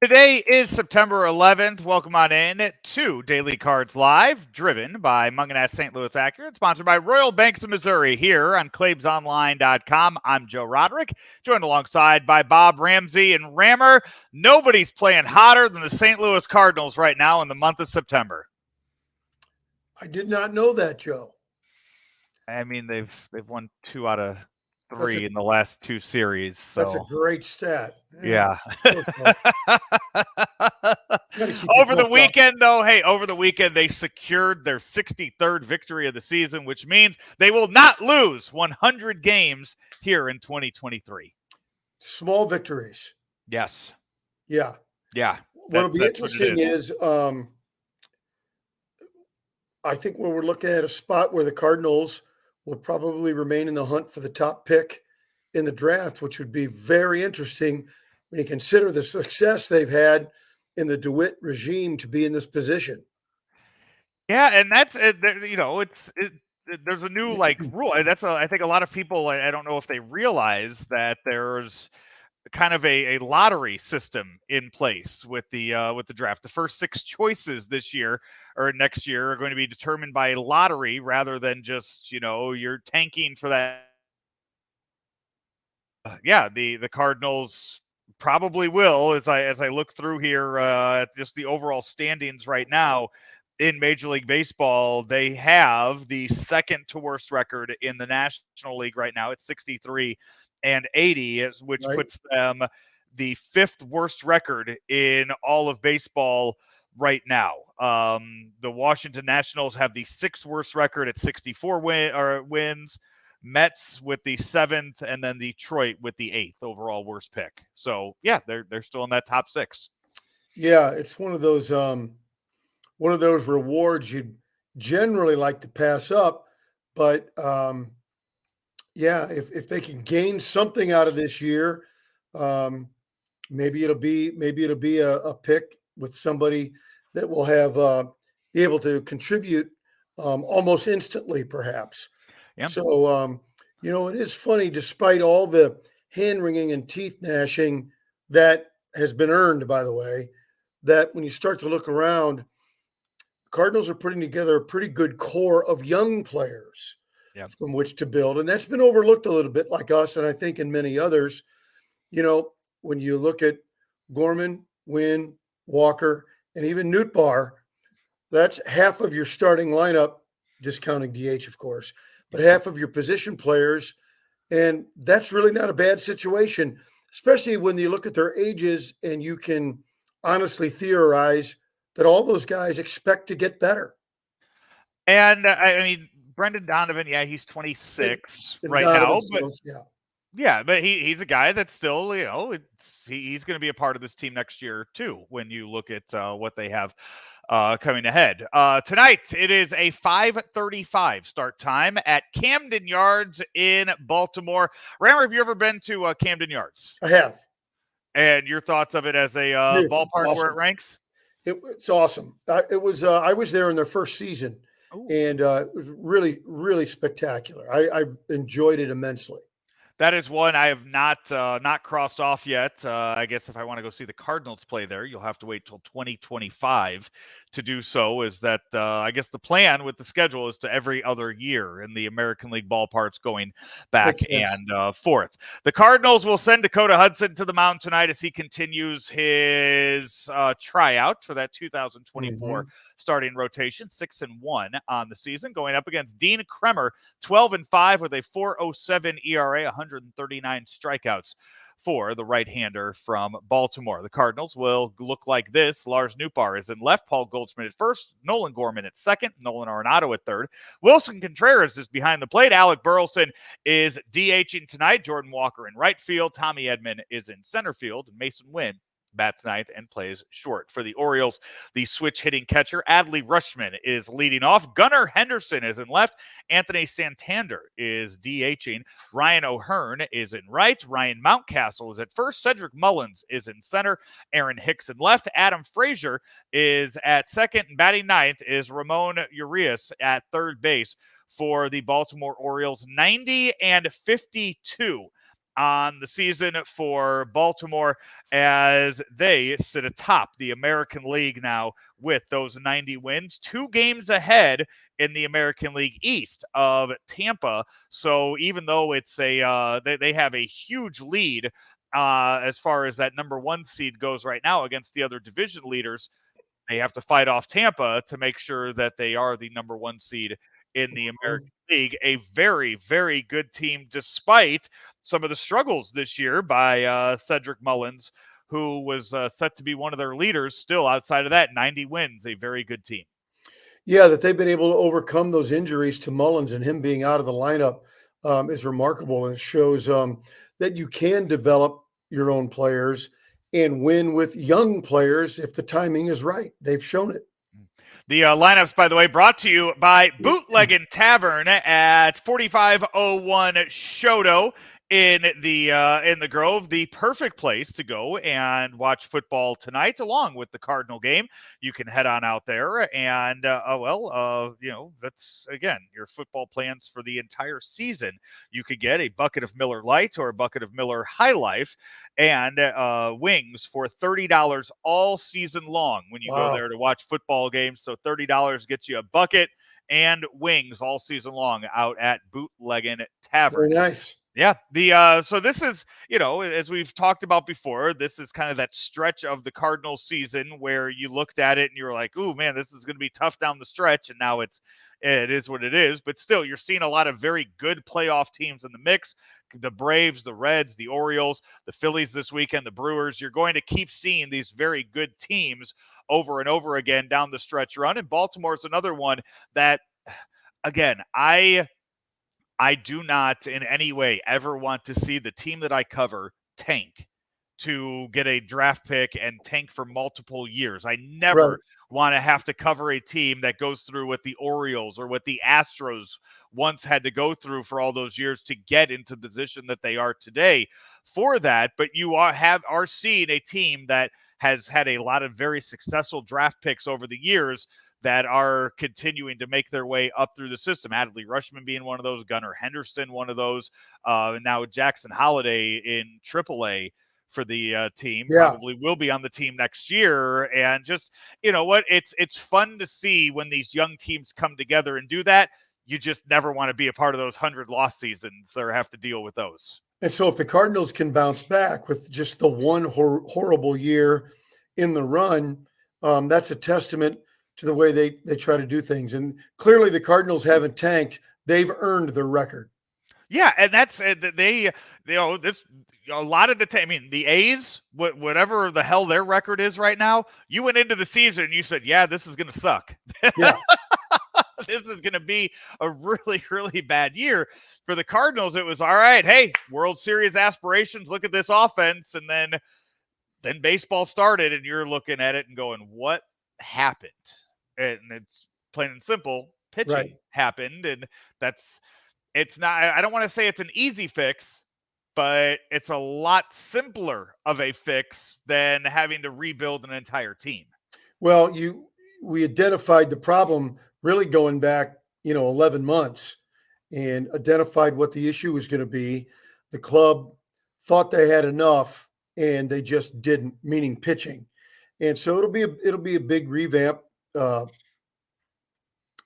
Today is September 11th. Welcome on in to Daily Cards Live, driven by Munganat St. Louis Accurate, sponsored by Royal Banks of Missouri here on ClaibsOnline.com. I'm Joe Roderick, joined alongside by Bob Ramsey and Rammer. Nobody's playing hotter than the St. Louis Cardinals right now in the month of September. I did not know that, Joe. I mean, they've won 2 out of 3 in the last 2 series. So that's a great stat. Yeah. Over the weekend, they secured their 63rd victory of the season, which means they will not lose 100 games here in 2023. Small victories. Yes. Yeah. Yeah. What'll be interesting is I think when we're looking at a spot where the Cardinals will probably remain in the hunt for the top pick in the draft, which would be very interesting when you consider the success they've had in the DeWitt regime to be in this position. Yeah, and that's there's a new rule. I think a lot of people, I don't know if they realize that there's kind of a lottery system in place with the draft. The first 6 choices this year or next year are going to be determined by a lottery rather than just, you're tanking for that. The Cardinals probably will, as I look through here at just the overall standings right now in Major League Baseball. They have the second to worst record in the National League right now. It's 63 and 80, which puts them the 5th worst record in all of baseball right now. The Washington Nationals have the 6th worst record at 64 wins. Mets with the 7th, and then Detroit with the 8th overall worst pick. So yeah, they're still in that top 6. Yeah, it's one of those rewards you'd generally like to pass up, but if they can gain something out of this year, maybe it'll be a pick with somebody that will have be able to contribute almost instantly, perhaps. Yeah. So it is funny, despite all the hand wringing and teeth gnashing that has been earned, by the way, that when you start to look around, Cardinals are putting together a pretty good core of young players from which to build. And that's been overlooked a little bit, like us, and I think in many others. When you look at Gorman, Wynn, Walker, and even Nootbaar, that's half of your starting lineup, discounting DH, of course, but half of your position players. And that's really not a bad situation, especially when you look at their ages and you can honestly theorize that all those guys expect to get better. And I mean, Brendan Donovan, he's 26 right now. But he's a guy that's still, he's going to be a part of this team next year too, when you look at what they have coming ahead. Tonight, it is a 5:35 start time at Camden Yards in Baltimore. Rammer, have you ever been to Camden Yards? I have. And your thoughts of it as a ballpark where it ranks? It's awesome. I was there in their first season. Ooh. And it was really, really spectacular. I've enjoyed it immensely. That is one I have not crossed off yet. I guess if I want to go see the Cardinals play there, you'll have to wait till 2025 to do so. Is that I guess the plan with the schedule is to every other year in the American League ballparks going back and forth. The Cardinals will send Dakota Hudson to the mound tonight as he continues his tryout for that 2024 starting rotation. 6-1 on the season, going up against Dean Kremer, 12-5 with a 4.07 ERA, 139 strikeouts for the right-hander from Baltimore. The Cardinals will look like this. Lars Nootbaar is in left, Paul Goldschmidt at first, Nolan Gorman at second, Nolan Arenado at third. Wilson Contreras is behind the plate. Alec Burleson is DHing tonight. Jordan Walker in right field. Tommy Edman is in center field. And Mason Wynn bats ninth and plays short. For the Orioles, the switch-hitting catcher, Adley Rutschman, is leading off. Gunnar Henderson is in left. Anthony Santander is DHing. Ryan O'Hearn is in right. Ryan Mountcastle is at first. Cedric Mullins is in center. Aaron Hicks in left. Adam Frazier is at second. And batting ninth is Ramon Urias at third base for the Baltimore Orioles. 90-52 on the season for Baltimore as they sit atop the American League now with those 90 wins, 2 games ahead in the American League East of Tampa. So even though it's they have a huge lead as far as that number 1 seed goes right now against the other division leaders, they have to fight off Tampa to make sure that they are the number 1 seed in the American League. A very, very good team, despite some of the struggles this year by Cedric Mullins, who was set to be one of their leaders. Still, outside of that, 90 wins, a very good team. Yeah, that they've been able to overcome those injuries to Mullins and him being out of the lineup is remarkable. And it shows that you can develop your own players and win with young players if the timing is right. They've shown it. The lineups, by the way, brought to you by Bootleggin' Tavern at 4501 Shoto in the Grove, the perfect place to go and watch football tonight, along with the Cardinal game. You can head on out there, and that's again your football plans for the entire season. You could get a bucket of Miller Lite or a bucket of Miller High Life and wings for $30 all season long when you go there to watch football games. So $30 gets you a bucket and wings all season long out at Bootleggin' Tavern. Very nice. Yeah. So this is, as we've talked about before, this is kind of that stretch of the Cardinals season where you looked at it and you're like, "Ooh, man, this is going to be tough down the stretch." And now it is what it is. But still, you're seeing a lot of very good playoff teams in the mix. The Braves, the Reds, the Orioles, the Phillies this weekend, the Brewers. You're going to keep seeing these very good teams over and over again down the stretch run. And Baltimore is another one that, again, I do not in any way ever want to see the team that I cover tank to get a draft pick and tank for multiple years. I never want to have to cover a team that goes through what the Orioles or what the Astros once had to go through for all those years to get into the position that they are today for that. But you are seeing a team that has had a lot of very successful draft picks over the years that are continuing to make their way up through the system. Adley Rushman being one of those, Gunnar Henderson, one of those, and now Jackson Holliday in AAA for the team. Probably will be on the team next year. And just, you know what, it's fun to see when these young teams come together and do that. You just never want to be a part of those 100 loss seasons or have to deal with those. And so if the Cardinals can bounce back with just the one horrible year in the run, that's a testament to the way they try to do things. And clearly the Cardinals haven't tanked. They've earned their record. Yeah, and that's this a lot of the time. I mean, the A's, whatever the hell their record is right now, you went into the season and you said, yeah, this is going to suck. Yeah. This is going to be a really, really bad year. For the Cardinals, it was all right. Hey, World Series aspirations. Look at this offense. And then baseball started and you're looking at it and going, what happened? And it's plain and simple, pitching happened. And it's not, I don't want to say it's an easy fix, but it's a lot simpler of a fix than having to rebuild an entire team. Well, we identified the problem really going back, 11 months and identified what the issue was going to be. The club thought they had enough and they just didn't, meaning pitching. And so it'll be a big revamp. John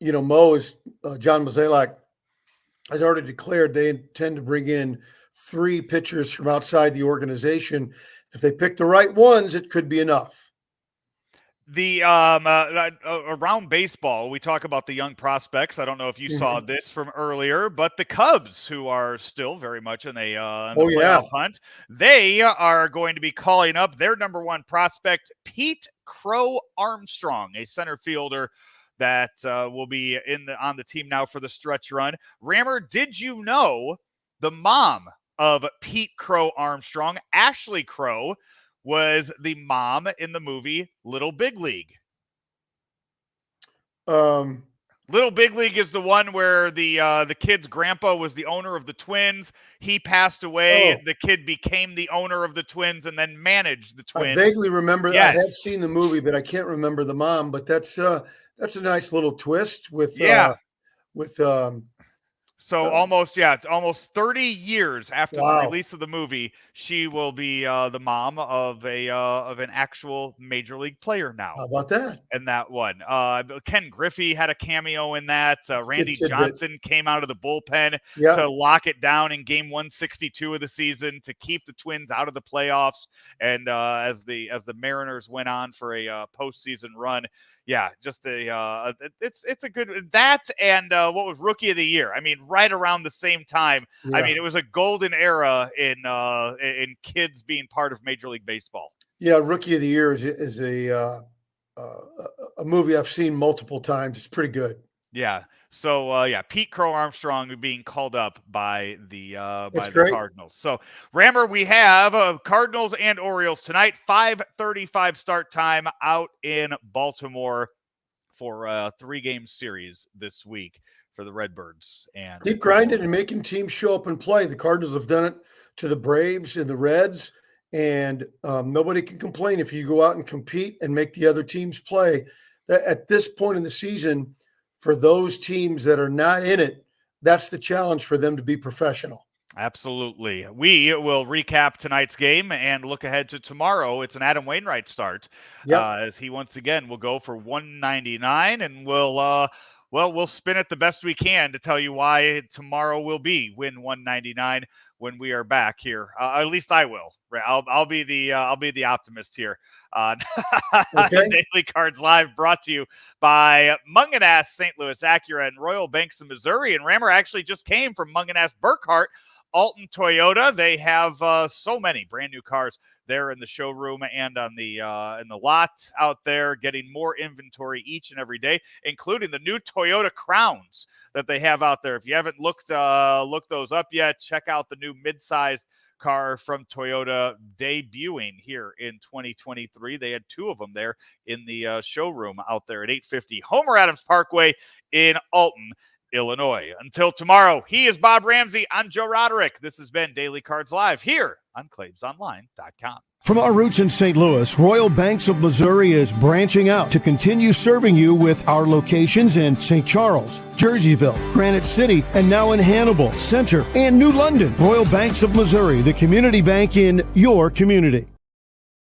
Mozeliak has already declared they intend to bring in 3 pitchers from outside the organization. If they pick the right ones, it could be enough. The around baseball, we talk about the young prospects. I don't know if you saw this from earlier, but the Cubs, who are still very much in the playoff hunt, they are going to be calling up their number 1 prospect, Pete Crow Armstrong, a center fielder that will be on the team now for the stretch run. Rammer, did you know the mom of Pete Crow Armstrong, Ashley Crow, was the mom in the movie Little Big League? Little Big League is the one where the kid's grandpa was the owner of the Twins. He passed away. The kid became the owner of the Twins and then managed the Twins. I vaguely remember. Yes. I have seen the movie, but I can't remember the mom. But that's a nice little twist with So it's almost 30 years after the Wow. release of the movie, she will be the mom of an actual major league player now. How about that? In that one, Ken Griffey had a cameo in that. Randy tidbit. Johnson came out of the bullpen Yeah. to lock it down in game 162 of the season to keep the Twins out of the playoffs. And as the Mariners went on for a postseason run, yeah, just it's a good that and what was Rookie of the Year? I mean, right around the same time. Yeah. I mean, it was a golden era in kids being part of Major League Baseball. Yeah, Rookie of the Year is a movie I've seen multiple times. It's pretty good. Yeah. So Pete Crow Armstrong being called up by the great. Cardinals. So Rammer, we have Cardinals and Orioles tonight, 5:35 start time out in Baltimore for a 3-game series this week for the Redbirds. And keep grinding and making teams show up and play. The Cardinals have done it to the Braves and the Reds, and nobody can complain if you go out and compete and make the other teams play. That at this point in the season, for those teams that are not in it, that's the challenge for them to be professional. Absolutely. We will recap tonight's game and look ahead to tomorrow. It's an Adam Wainwright start. Yep. As he once again will go for 199, and we'll spin it the best we can to tell you why tomorrow will be win 199 when we are back here. At least I will. I'll be the optimist here. Daily Cards Live brought to you by Munganass St. Louis Acura and Royal Banks of Missouri. And Rammer actually just came from Munganass Burkhart Alton Toyota. They have so many brand new cars there in the showroom and on the in the lot out there, getting more inventory each and every day, including the new Toyota Crowns that they have out there. If you haven't looked those up yet, check out the new mid-sized car from Toyota debuting here in 2023. They had 2 of them there in the showroom out there at 850 Homer Adams Parkway in Alton, Illinois. Until tomorrow, he is Bob Ramsey. I'm Joe Roderick. This has been Daily Cards Live here on ClaimsOnline.com. From our roots in St. Louis, Royal Banks of Missouri is branching out to continue serving you with our locations in St. Charles, Jerseyville, Granite City, and now in Hannibal, Center, and New London. Royal Banks of Missouri, the community bank in your community.